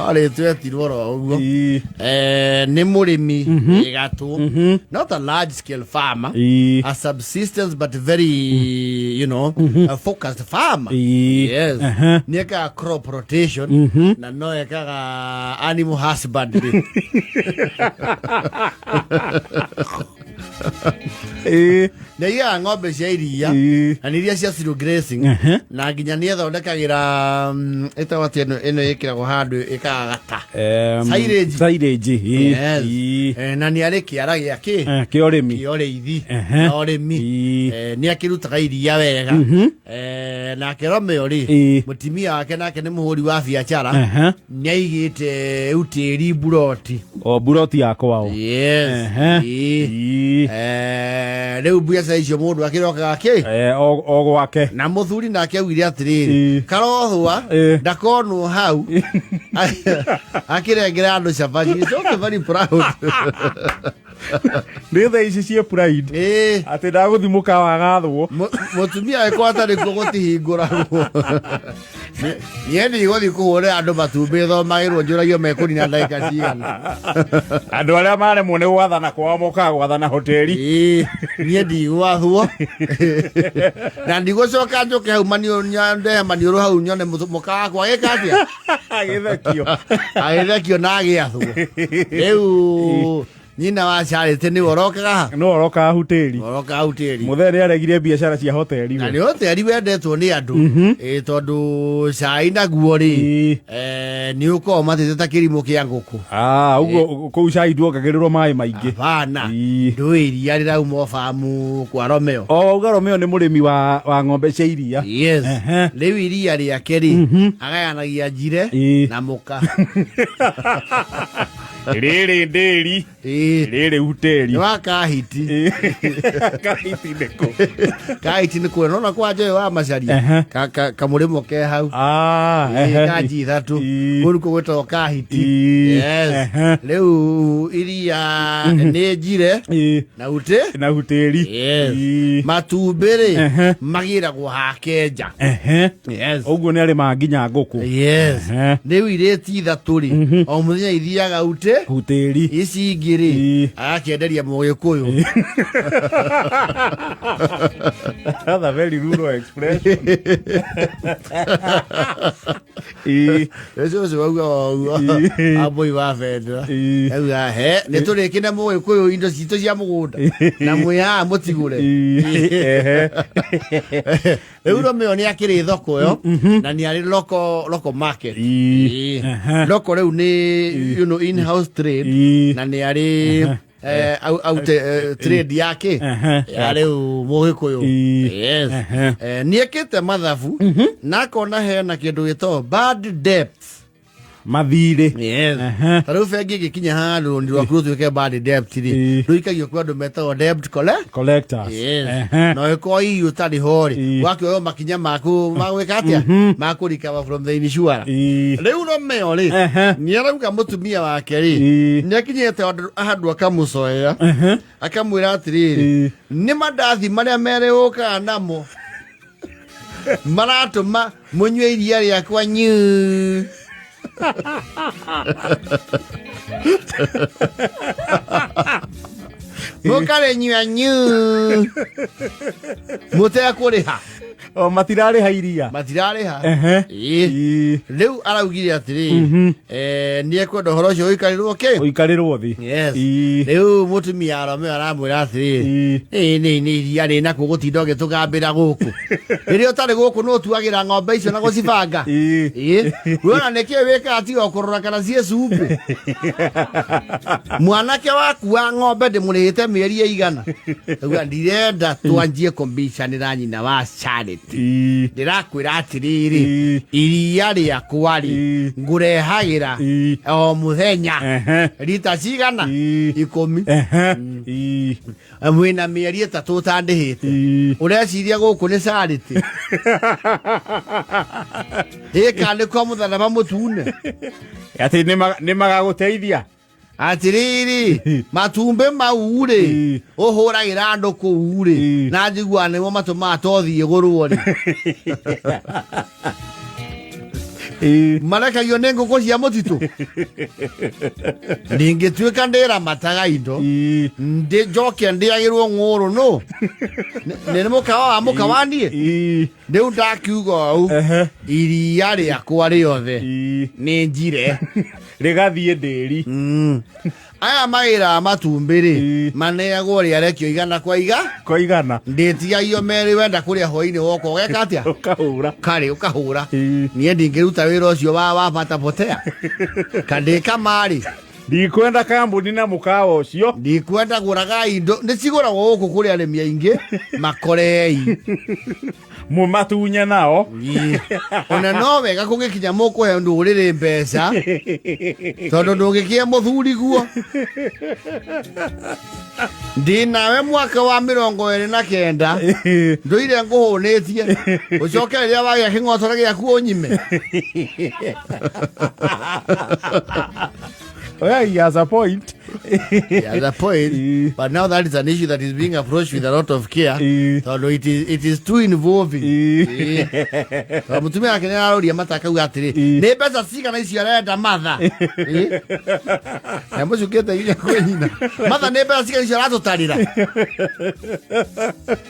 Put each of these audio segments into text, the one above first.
Ole twetirwo ro uguo ni murimi gatu, not a large scale farmer, a subsistence but very a focused farmer. Yes. Nieka crop rotation na no eka animal husbandry. Na ya ng'ombe cia iria na iria cia zero grazing na nginya ni thondekagira etawati eno ikiragwo handu ikagata silage na ni ari kiara giaki kiorimi na urimi ni akirutaga iria wega na kerome ori mutimia wake nake ni muhuri wa biashara ni aigite utiri buroti buroti yakwa reu biacara icio mundu akirokaga ki o gwake na muthuri nake augire atiriri karothwa ndakonwo hau akirengera andu cabaci so very proud Nitha ici cie pride ati ndaguthimuka wagathwo mutumia eko atari kugutihinguragwo Nieni gothi kuhore andu matumbe thomagirwo njuragio mekunina ndaika cigana andu aria maremwo ni gwathana kwao mokaga gwathana hoteli niendi gwathwo na ndigucoka njuke hau manionde maniuru hau nyone mukaga kwa gikatia agithekio na agiathwo riu nyina wa charity ni worokaga hoteli mutheri aregire biashara cia hoteli na ni hoteli wendetwo ni andu tondu cai na guo ri ni uko matete ta kirimo kia nguku uguo ku cai nduongagirwo mai maingi bana ndu iria rirauma famu kwa Romeo uga Romeo ni murimi wa ng'ombe cia iria yes riu iria riake ri agayanagia njire na muka riri nderi riri hoteli wa kahiti kahiti ni kweno na kwa joe wa macaria kamurimo ke hau kaji ithatu kuru kugwetwo kahiti yes riu iria ni njire na hoteli yes matumbiri magiragwo hakenja yes uguo ni ari manginya nguku yes riu ireti ithatu ri o muthenya ithiaga hoteli ici ngiri akienderia Mugikuyu that's a very rural expression eso se wa aboi wa fedra euga he ne turikine Mugikuyu indo cito cia mugunda na muya mutigure Romeo ni akiri thoko yo na ni ari local market local reu ni in-house trade na ni ari out trade yake reu Mugikuyu yes ni ekite mathabu na kona he na kindu gito bad debts mathire yes taru fegi gikinya handu ndi wa krutu ke bad debt ri ruikagio kwa ndo meta debt collectors yes no eko iyu tari hori wakyo makinya maku magweka atia maku recover from the insurance riu Romeo ri ni arauga mutumia wake ri ni akinyete handu akamucoya akamwira atiriri ni mandathi maria mereuka namo maratuma munywe iria riakwa nyu mukare nyu mutea kuriha matirari hairia riu araugire atiri ni ekwenda horo ucio uikarirwo thi yes riu mutumia Romeo aramwira atiri ni iria ri na kugutinda ugitugambira guku riria utari guku no tuagira ng'ombe icio na gucibanga wona niki wika ati okurora kana cie cumbi mwanake waku wa ng'ombe ndimurihite mieri igana uga ndirenda twanjie kombicanira nyina wa Charity ndirakwira atiriri iria riakwa ri ngurehagira o muthenya rita cigana 10 mwina mieri 3 utandihite ureciria guku ni Charity ikande kwa mutharaba mutune ati ni magaguteithia atiriri matumbe maure uhuragira andu kuure na njigua nimo matuma tothie gurwo ri marekagio nĩ ngũkũ cia mũtitũ ndingĩtuĩka ndĩramataga indo njoke ndĩagĩrwo ng'ũrũ no nĩ mũkawa wa mũkawaniĩ rĩu ndakiuga ũũ iria rĩakwa rĩothe nĩ njire rĩgathiĩ ndĩri aya mawĩra matumbĩ-rĩ maneagwo rĩarekio igana kwa igana ndĩtigagio merĩ wenda kũrĩa hwaĩ-inĩ woka ũgeka atĩa ũkahũra niĩ ndingĩruta wĩra ũcio wa bata potea kandĩka marĩ ndikwenda kambuni na mũkawa ũcio ndikwenda gũraga indo nĩ cigũragwo gũkũ kũrĩ arĩmi aingĩ makorei mũmatunye nao ona no wega kũgĩkinya mũkũhe ndũrĩrĩ mbeca tondũ ndũngĩkĩe mũthuri guo ndĩ nawe mwaka wa 29 ndũire ngũhũnĩtie ũcoke rĩrĩa wagĩa kĩng'otore gĩaku ũnyime. Well, he has a point. He has a point. But now that is an issue that is being approached with a lot of care. So it is too involving. Mutumia wake nĩ arauria matakauga atĩrĩ nĩ mbeca cigana icio arenda matha na mũcukĩte nginya kwĩ nyina matha nĩ mbeca cigana icio aratũtarĩra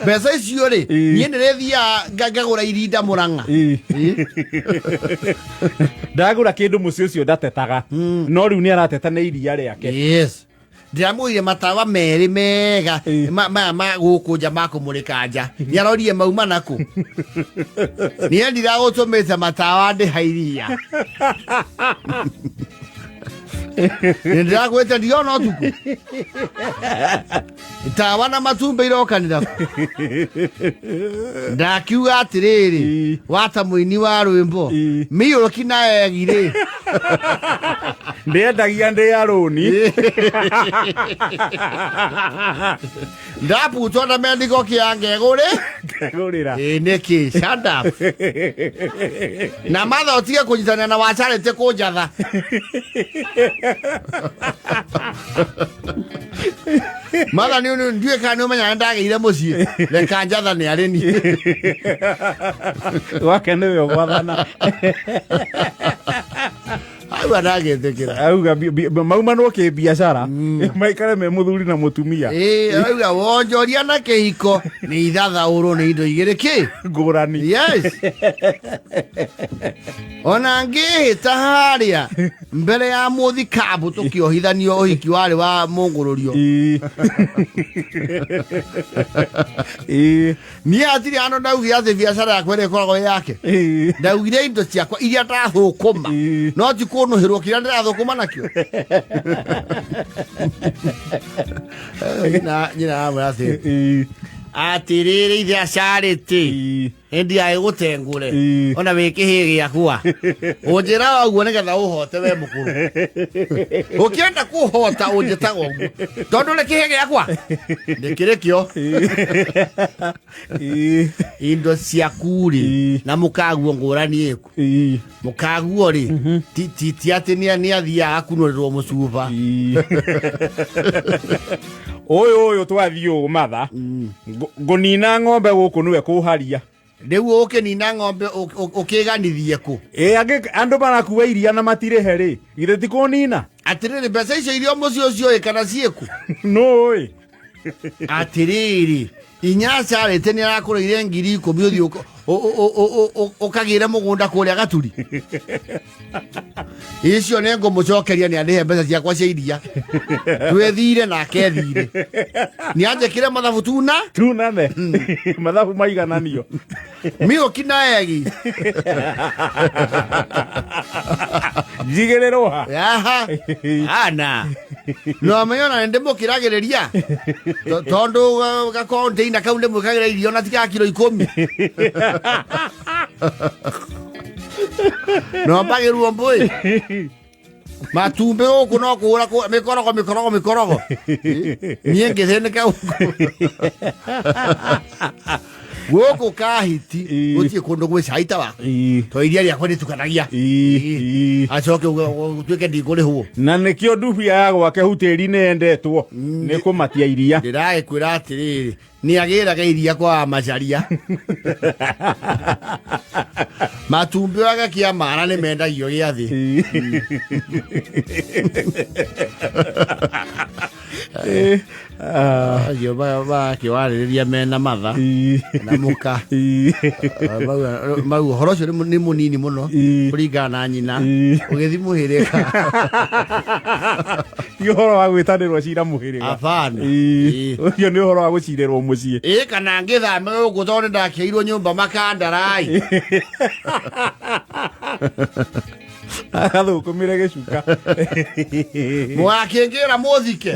mbeca icio-rĩ niĩ nĩrĩthiaga ngagũra irinda Mũrang'a ndagũra kĩndũ mũciĩ ũcio ndatetaga no rĩu nĩ arateta nĩ iria rĩake. Yes. ndiramũire matawa merĩ mega ma gũkũ nja ma kũmũrĩka nja nĩarorire mauma nakũ niĩ ndiragũtũmĩte matawa ndĩhairia ndirakwĩte ndiona ũtukũ tawa na matumbĩ irokanĩra ndakiuga atĩrĩrĩ wata mũini wa rwĩmbo mĩiyũrũki naegirĩ ndĩendagia ndĩ arũni ndaputwo na mendiko kĩangegũrĩ nĩkĩ shut up na matha ũtige kũnyitanĩra na wacarĩte kũnjatha matha ndiũĩ kana nĩũmenya ndagĩire mũciĩ reka njatha nĩ arĩ ni wake nĩwe ũgwathana auga ndagĩtĩkĩra auga maumanwo kĩbiacara maikare me mũthuri na mũtumia auga wonjoria na kĩhiko nĩ ithathaũrwo nĩ indo igĩrĩ kĩ ngũrani. Yes. Ona ngĩhĩta harĩa mbere ya mũthikabu tũkĩohithanio ũhiki warĩ wa mũngũrũrio niĩ hatirĩ handũ ndaugire atĩ biacara yakwa ĩrĩa ĩkoragwo yake ndaugire indo ciakwa iria ndathũkũma no ti kũnũhĩrwo kĩrĩa ndĩrathũkũma nakĩo nyina amwĩra atĩ atĩrĩrĩ ithe acarĩte hĩndĩ agĩgũtengũre ona wĩkĩhĩ gĩakwa ũnjĩra waguo nĩgetha ũhote we mũkũrũ ũkĩenda kũhota ũnjĩtaga ũguo tondũ nĩ kĩhĩ gĩakwa ndĩkĩrĩ kĩo indo ciaku-rĩ na mũkaguo ngũrani ĩku mũkaguo-rĩ ti atĩ nĩ athiaga kunũrĩrwo mũcuba ũyũ twathiĩ ũũ matha ngũnina ng'ombe gũkũ nĩwe kũharia rĩu ũkĩnina ng'ombe ũkĩganithie kũ andũ marakuua iria na matirĩhe-rĩ githĩ ti kũnina atĩrĩrĩ mbeca icio irio mũciĩ ũcio kana ciĩku nũĩ atĩrĩrĩ inya acarĩte nĩ arakũrĩire 10,000 ũthiĩ ũkagĩre mũgũnda kũrĩa Gaturi icio nĩ ngũmũcokeria nĩ andĩhe mbeca ciakwa cia iria twĩthire nake thire nĩ anjĩkĩre mathabu tunane mathabu maigananio mĩũki naegi njigĩrĩrwo ha ana no amenyona nĩ ndĩmũkĩragĩrĩria tondũ gakonteina kau ndĩmwĩkagĩra irio na tika kilo 10 no mbagĩrwo mbũĩ matumbĩ gũkũ no kũhũra mĩkorogo niĩ ngĩthĩnĩka Gũkũ Kahiti gũtirĩ kũndũ gwĩ cai ta waku to iria rĩakwa rĩtukanagia acoke ũtuĩke ndikũrĩhwo na nĩkĩo ndubia ya gwake hau tĩri nĩ endetwo nĩ kũmatia iria ndĩragĩkwĩra atĩrĩrĩ nĩ agĩraga iria kwa macaria matumbĩ wagakia mana nĩ mendagio gĩathĩ ayo bakĩwarĩrĩria mena matha na mũka mau ũhoro ũcio nĩ mũnini mũno kũringana na nyina ũgĩthi mũhĩrĩga ti ũhoro wa gwĩtanĩrwo cira mũhĩrĩga abana ũcio nĩ ũhoro wa gũcirĩrwo mũciĩ kana ngĩthame gũkũ tondũ nĩ ndakĩirwo nyũmba makandarai agathũkũmĩre gĩcuka mũgakĩngĩra mũthike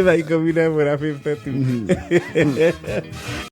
thaa 11:52